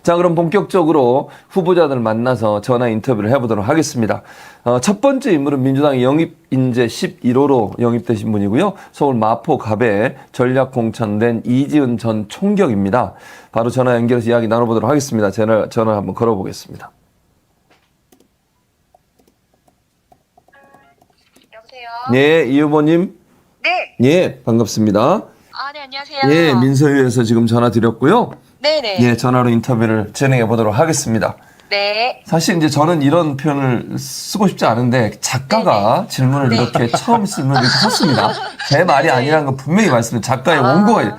자, 그럼 본격적으로 후보자들 만나서 전화 인터뷰를 해보도록 하겠습니다. 첫 번째 인물은 민주당 영입 인재 11호로 영입되신 분이고요. 서울 마포갑에 전략 공천된 이지은 전 총경입니다. 바로 전화 연결해서 이야기 나눠보도록 하겠습니다. 전화 한번 걸어보겠습니다. 여보세요? 네, 이 후보님. 네. 예, 반갑습니다. 네, 안녕하세요. 예, 민서유에서 지금 전화 드렸고요. 네네. 예, 전화로 인터뷰를 진행해 보도록 하겠습니다. 네. 사실 이제 저는 이런 표현을 쓰고 싶지 않은데 작가가 질문을 이렇게 처음 질문을 이렇게 했습니다. 제 말이 아니라는 건 분명히 말씀드려요. 작가의 원고가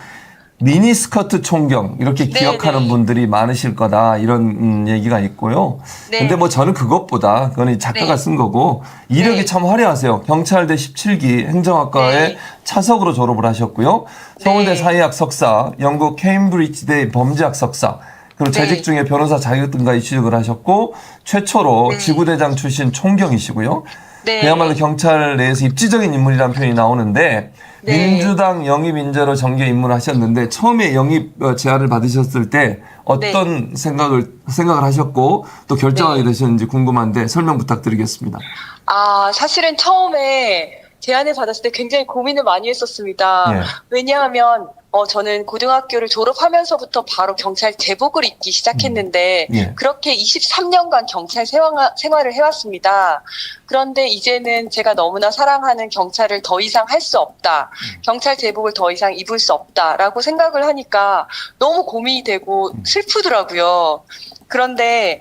미니스커트 총경 이렇게 기억하는 분들이 많으실 거다 이런 얘기가 있고요. 근데 뭐 저는 그것보다 그건 작가가 쓴 거고 이력이 참 화려하세요. 경찰대 17기 행정학과에 차석으로 졸업을 하셨고요. 서울대 사회학 석사, 영국 케임브리지대 범죄학 석사, 그리고 재직 중에 변호사 자격 등까지 취득을 하셨고 최초로 지구대장 출신 총경이시고요. 그야말로 경찰 내에서 입지적인 인물이라는 표현이 나오는데 민주당 영입 인재로 정계 입문하셨는데 처음에 영입 제안을 받으셨을 때 어떤 생각을 하셨고 또 결정하게 되셨는지 궁금한데 설명 부탁드리겠습니다. 사실은 처음에 제안을 받았을 때 굉장히 고민을 많이 했었습니다. 왜냐하면 저는 고등학교를 졸업하면서부터 바로 경찰 제복을 입기 시작했는데 그렇게 23년간 경찰 생활을 해왔습니다. 그런데 이제는 제가 너무나 사랑하는 경찰을 더 이상 할 수 없다. 경찰 제복을 더 이상 입을 수 없다라고 생각을 하니까 너무 고민이 되고 슬프더라고요. 그런데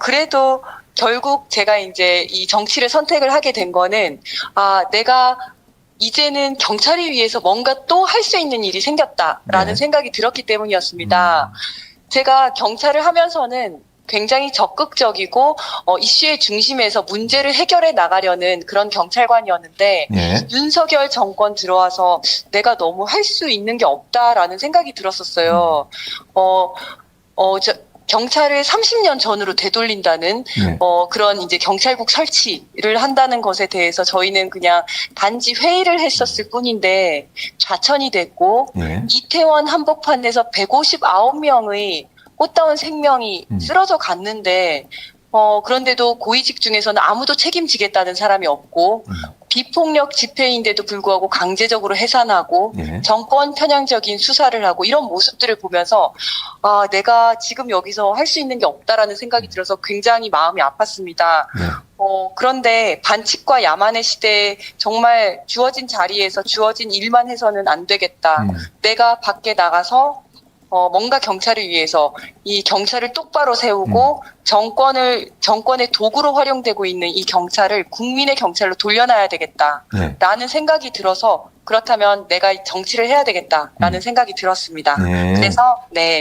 그래도 결국 제가 이제 이 정치를 선택을 하게 된 거는 내가 이제는 경찰을 위해서 뭔가 또 할 수 있는 일이 생겼다라는 생각이 들었기 때문이었습니다. 제가 경찰을 하면서는 굉장히 적극적이고 이슈의 중심에서 문제를 해결해 나가려는 그런 경찰관이었는데 윤석열 정권 들어와서 내가 너무 할 수 있는 게 없다라는 생각이 들었었어요. 경찰을 30년 전으로 되돌린다는 그런 이제 경찰국 설치를 한다는 것에 대해서 저희는 그냥 단지 회의를 했었을 뿐인데 좌천이 됐고 이태원 한복판에서 159명의 꽃다운 생명이 쓰러져 갔는데 그런데도 고위직 중에서는 아무도 책임지겠다는 사람이 없고 비폭력 집회인데도 불구하고 강제적으로 해산하고 정권 편향적인 수사를 하고 이런 모습들을 보면서 내가 지금 여기서 할 수 있는 게 없다라는 생각이 들어서 굉장히 마음이 아팠습니다. 그런데 반칙과 야만의 시대에 정말 주어진 자리에서 주어진 일만 해서는 안 되겠다. 내가 밖에 나가서 뭔가 경찰을 위해서 이 경찰을 똑바로 세우고 정권의 도구로 활용되고 있는 이 경찰을 국민의 경찰로 돌려놔야 되겠다라는 생각이 들어서 그렇다면 내가 정치를 해야 되겠다라는 생각이 들었습니다. 그래서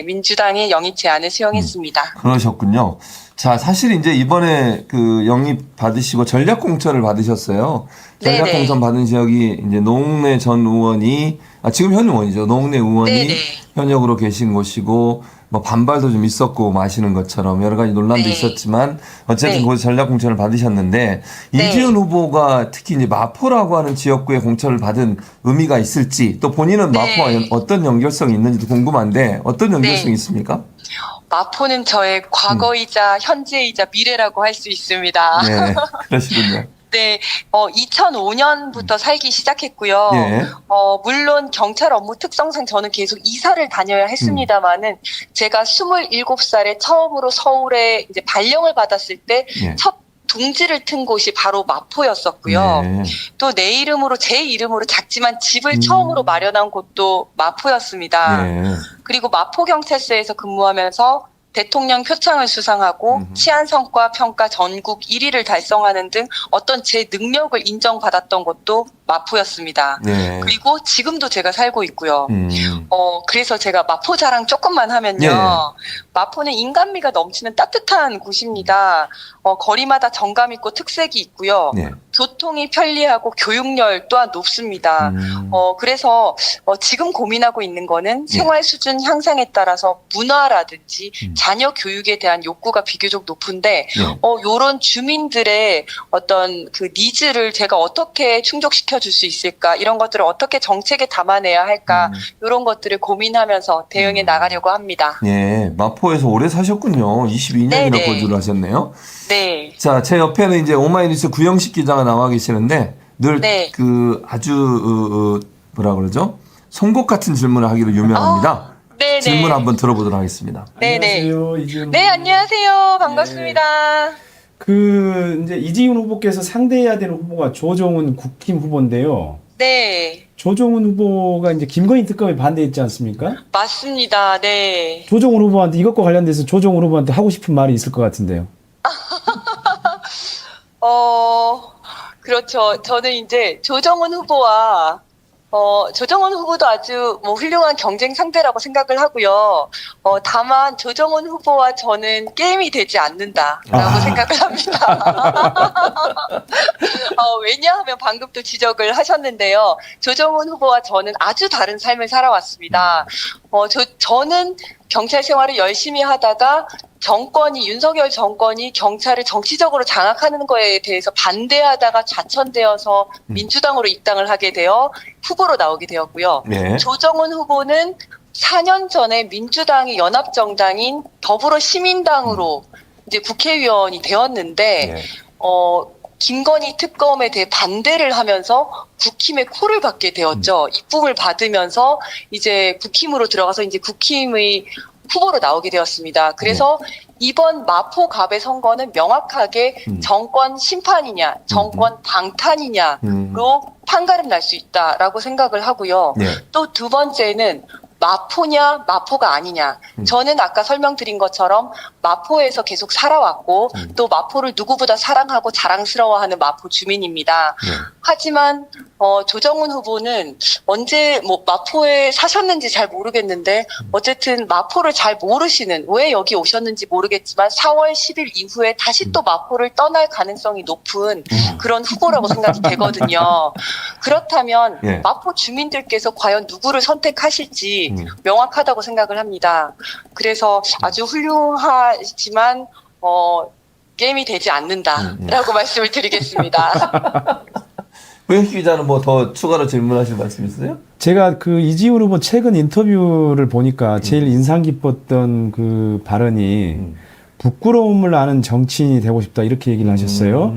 민주당의 영입 제안을 수용했습니다. 그러셨군요. 자, 사실 이제 이번에 그 영입 받으시고 전략 공천을 받으셨어요. 전략 공천 받은 지역이 이제 노웅래 전 의원이 지금 현 의원이죠. 노웅래 의원이 현역으로 계신 곳이고 뭐 반발도 좀 있었고 마시는 것처럼 여러 가지 논란도 있었지만 어쨌든 거기서 전략 공천을 받으셨는데 이지은 후보가 특히 이제 마포라고 하는 지역구에 공천을 받은 의미가 있을지 또 본인은 마포와 어떤 연결성이 있는지도 궁금한데 어떤 연결성이 있습니까? 마포는 저의 과거이자 현재이자 미래라고 할 수 있습니다. 네, 그러시군요. 2005년부터 살기 시작했고요. 물론 경찰 업무 특성상 저는 계속 이사를 다녀야 했습니다만은 제가 27살에 처음으로 서울에 이제 발령을 받았을 때 첫 둥지를 튼 곳이 바로 마포였었고요. 또 내 이름으로 제 이름으로 작지만 집을 처음으로 마련한 곳도 마포였습니다. 그리고 마포경찰서에서 근무하면서 대통령 표창을 수상하고 치안성과 평가 전국 1위를 달성하는 등 어떤 제 능력을 인정받았던 것도 마포였습니다. 그리고 지금도 제가 살고 있고요. 그래서 제가 마포 자랑 조금만 하면요. 마포는 인간미가 넘치는 따뜻한 곳입니다. 거리마다 정감 있고 특색이 있고요. 교통이 편리하고 교육열 또한 높습니다. 그래서 지금 고민하고 있는 거는 생활 수준 향상에 따라서 문화라든지 자녀 교육에 대한 욕구가 비교적 높은데 요런 주민들의 어떤 그 니즈를 제가 어떻게 충족시켜 지켜줄 수 있을까? 이런 것들을 어떻게 정책에 담아내야 할까? 이런 것들을 고민하면서 대응해 나가려고 합니다. 예, 마포에서 오래 사셨군요. 22년이나 네네. 거주를 하셨네요. 네. 자, 제 옆에는 이제 오마이뉴스 구영식 기자가 나와 계시는데 늘 네. 아주 뭐라 그러죠? 송곳 같은 질문을 하기로 유명합니다. 네네. 질문 한번 들어보도록 하겠습니다. 네네. 안녕하세요. 이지훈 네, 후보님. 안녕하세요. 반갑습니다. 이제 이지훈 후보께서 상대해야 되는 후보가 조정훈 국힘 후보인데요. 네. 조정훈 후보가 이제 김건희 특검에 반대했지 않습니까? 맞습니다. 네. 조정훈 후보한테 이것과 관련돼서 조정훈 후보한테 하고 싶은 말이 있을 것 같은데요. 그렇죠. 저는 이제 조정훈 후보와 조정훈 후보도 아주 뭐 훌륭한 경쟁 상대라고 생각을 하고요. 다만 조정훈 후보와 저는 게임이 되지 않는다라고 생각을 합니다. 왜냐하면 방금 또 지적을 하셨는데요. 조정훈 후보와 저는 아주 다른 삶을 살아왔습니다. 저는 경찰 생활을 열심히 하다가 윤석열 정권이 경찰을 정치적으로 장악하는 거에 대해서 반대하다가 좌천되어서 민주당으로 입당을 하게 되어 후보로 나오게 되었고요. 네. 조정훈 후보는 4년 전에 민주당이 연합정당인 더불어시민당으로 이제 국회의원이 되었는데, 네. 김건희 특검에 대해 반대를 하면서 국힘의 콜을 받게 되었죠. 입국을 받으면서 이제 국힘으로 들어가서 이제 국힘의 후보로 나오게 되었습니다. 그래서 이번 마포갑의 선거는 명확하게 정권 심판이냐, 정권 방탄이냐로 판가름 날 수 있다라고 생각을 하고요. 네. 또 두 번째는 마포냐, 마포가 아니냐. 저는 아까 설명드린 것처럼 마포에서 계속 살아왔고 또 마포를 누구보다 사랑하고 자랑스러워하는 마포 주민입니다. 네. 하지만 조정훈 후보는 언제 마포에 사셨는지 잘 모르겠는데 어쨌든 마포를 잘 모르시는, 왜 여기 오셨는지 모르겠지만 4월 10일 이후에 다시 또 마포를 떠날 가능성이 높은 그런 후보라고 생각이 되거든요. 그렇다면 예. 마포 주민들께서 과연 누구를 선택하실지 명확하다고 생각을 합니다. 그래서 아주 훌륭하지만 게임이 되지 않는다라고 말씀을 드리겠습니다. 구영식 기자는 뭐 더 추가로 질문하실 말씀 있으세요? 제가 이지훈 후보 최근 인터뷰를 보니까 제일 인상 깊었던 그 발언이 부끄러움을 아는 정치인이 되고 싶다 이렇게 얘기를 하셨어요.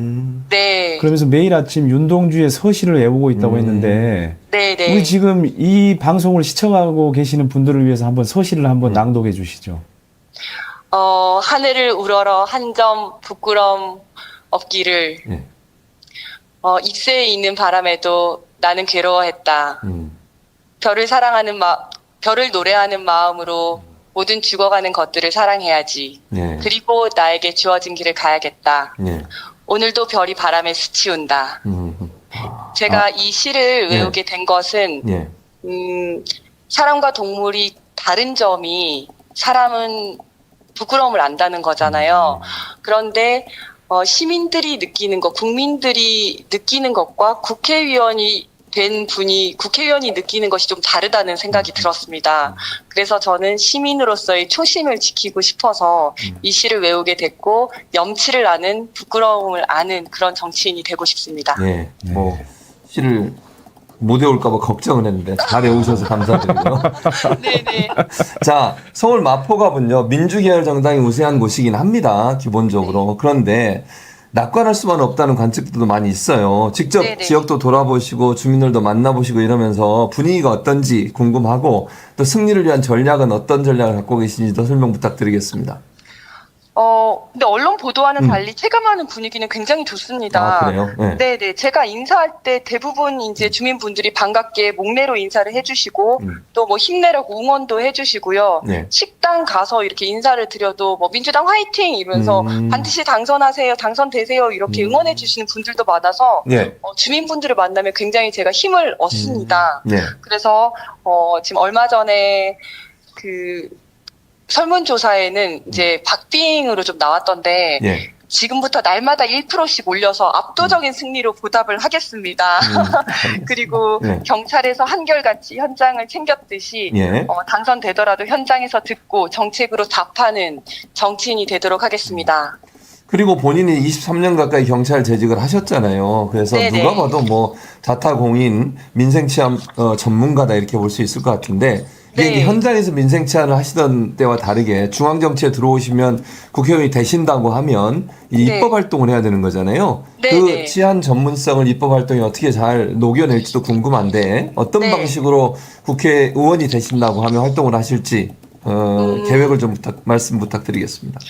네. 그러면서 매일 아침 윤동주의 서시를 외우고 있다고 했는데 네네. 우리 지금 이 방송을 시청하고 계시는 분들을 위해서 한번 서시를 한번 낭독해 주시죠. 하늘을 우러러 한 점 부끄럼 없기를. 네. 입새에 있는 바람에도 나는 괴로워했다. 별을 노래하는 마음으로 모든 죽어가는 것들을 사랑해야지. 네. 그리고 나에게 주어진 길을 가야겠다. 네. 오늘도 별이 바람에 스치운다. 제가 이 시를 외우게 된 것은 네. 사람과 동물이 다른 점이 사람은 부끄러움을 안다는 거잖아요. 그런데 시민들이 느끼는 것, 국민들이 느끼는 것과 국회의원이 된 분이 국회의원이 느끼는 것이 좀 다르다는 생각이 들었습니다. 그래서 저는 시민으로서의 초심을 지키고 싶어서 이 시를 외우게 됐고 염치를 아는, 부끄러움을 아는 그런 정치인이 되고 싶습니다. 예, 뭐 시를 못 외울까봐 걱정을 했는데 잘 외우셔서 감사드리고요. 네네. 자, 서울 마포갑은요 민주계열 정당이 우세한 곳이긴 합니다. 기본적으로. 그런데 낙관할 수만 없다는 관측들도 많이 있어요. 직접 네네. 지역도 돌아보시고 주민들도 만나보시고 이러면서 분위기가 어떤지 궁금하고 또 승리를 위한 전략은 어떤 전략을 갖고 계신지도 설명 부탁드리겠습니다. 근데 언론 보도와는 달리 체감하는 분위기는 굉장히 좋습니다. 아, 그래요? 네. 네네. 제가 인사할 때 대부분 이제 주민분들이 반갑게 목례로 인사를 해주시고 또 뭐 힘내라고 응원도 해주시고요. 네. 식당 가서 이렇게 인사를 드려도 뭐 민주당 화이팅 이러면서 반드시 당선하세요, 당선되세요 이렇게 응원해 주시는 분들도 많아서 네. 주민분들을 만나면 굉장히 제가 힘을 얻습니다. 네. 그래서 지금 얼마 전에 설문조사에는 이제 박빙으로 좀 나왔던데 예. 지금부터 날마다 1%씩 올려서 압도적인 승리로 보답을 하겠습니다. 그리고 네. 경찰에서 한결같이 현장을 챙겼듯이 예. 당선되더라도 현장에서 듣고 정책으로 답하는 정치인이 되도록 하겠습니다. 그리고 본인이 23년 가까이 경찰 재직을 하셨잖아요. 그래서 네네. 누가 봐도 뭐 자타공인 민생치안 전문가다 이렇게 볼 수 있을 것 같은데 이게 네. 현장에서 민생치안을 하시던 때와 다르게 중앙정치에 들어오시면 국회의원이 되신다고 하면 이 네. 입법 활동을 해야 되는 거잖아요. 네네. 그 치안 전문성을 입법 활동에 어떻게 잘 녹여낼지도 궁금한데 어떤 네. 방식으로 국회의원이 되신다고 하면 활동을 하실지 계획을 좀 말씀 부탁드리겠습니다.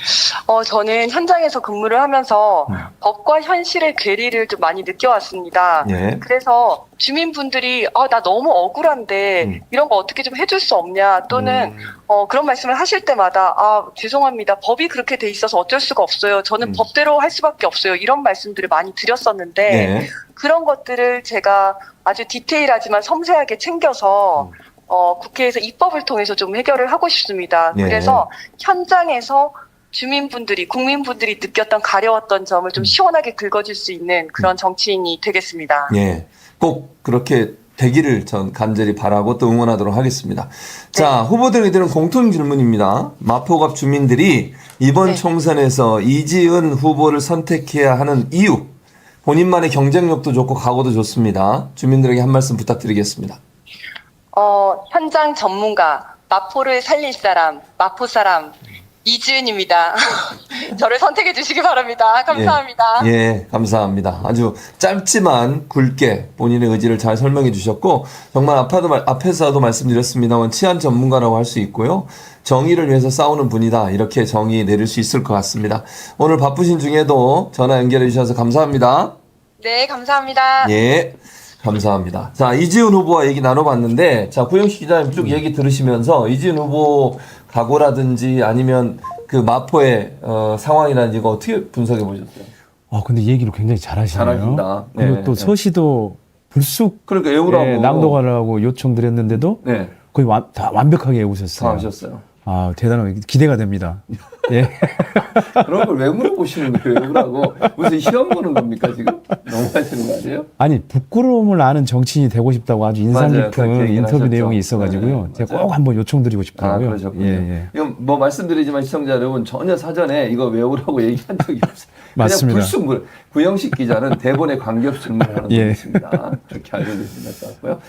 저는 현장에서 근무를 하면서 법과 현실의 괴리를 좀 많이 느껴왔습니다. 예. 그래서 주민분들이 나 너무 억울한데 이런 거 어떻게 좀 해줄 수 없냐 또는 그런 말씀을 하실 때마다 죄송합니다. 법이 그렇게 돼 있어서 어쩔 수가 없어요. 저는 법대로 할 수밖에 없어요. 이런 말씀들을 많이 드렸었는데 네. 그런 것들을 제가 아주 디테일하지만 섬세하게 챙겨서 국회에서 입법을 통해서 좀 해결을 하고 싶습니다. 네. 그래서 현장에서 주민분들이, 국민분들이 느꼈던 가려웠던 점을 좀 시원하게 긁어줄 수 있는 그런 정치인이 되겠습니다. 예. 꼭 그렇게 되기를 전 간절히 바라고 또 응원하도록 하겠습니다. 자, 후보들에게 드는 공통 질문입니다. 마포갑 주민들이 이번 네. 총선에서 이지은 후보를 선택해야 하는 이유, 본인만의 경쟁력도 좋고 각오도 좋습니다. 주민들에게 한 말씀 부탁드리겠습니다. 현장 전문가, 마포를 살릴 사람, 마포 사람, 이지은입니다. 저를 선택해 주시기 바랍니다. 감사합니다. 예, 감사합니다. 아주 짧지만 굵게 본인의 의지를 잘 설명해 주셨고 정말 앞에서도 말씀드렸습니다만 치안 전문가라고 할 수 있고요. 정의를 위해서 싸우는 분이다. 이렇게 정의 내릴 수 있을 것 같습니다. 오늘 바쁘신 중에도 전화 연결해 주셔서 감사합니다. 네, 감사합니다. 예. 감사합니다. 자, 이지은 후보와 얘기 나눠봤는데, 자, 구영식 기자님 쭉 얘기 들으시면서 이지은 후보 각오라든지 아니면 그 마포의 상황이라든지 이거 어떻게 분석해 보셨어요? 근데 얘기를 굉장히 잘하시네요. 잘하신다. 그리고 네, 또 네. 서시도 불쑥 그러니까 외우라고. 낭독하라고 요청드렸는데도 네. 거의 다 완벽하게 다 외우셨어요. 하셨어요. 대단하게 기대가 됩니다. 예. 그런 걸 왜 물어보시는 거예요? 외우라고. 무슨 시험 보는 겁니까, 지금? 너무 하시는 거 아니에요? 아니, 부끄러움을 아는 정치인이 되고 싶다고 아주 인상 맞아요. 그렇게 깊은 얘기를 인터뷰 하셨죠. 내용이 있어가지고요. 네, 제가 맞아요. 꼭 한번 요청드리고 싶더라고요. 그러셨군요. 예, 예. 이건 뭐 말씀드리지만 시청자 여러분 전혀 사전에 이거 외우라고 얘기한 적이 없어요. 맞습니다. 그냥 불쑥 구영식 기자는 대본에 관계없이 질문하는 예. 분이십니다. 그렇게 알려주시면 될 것 같고요.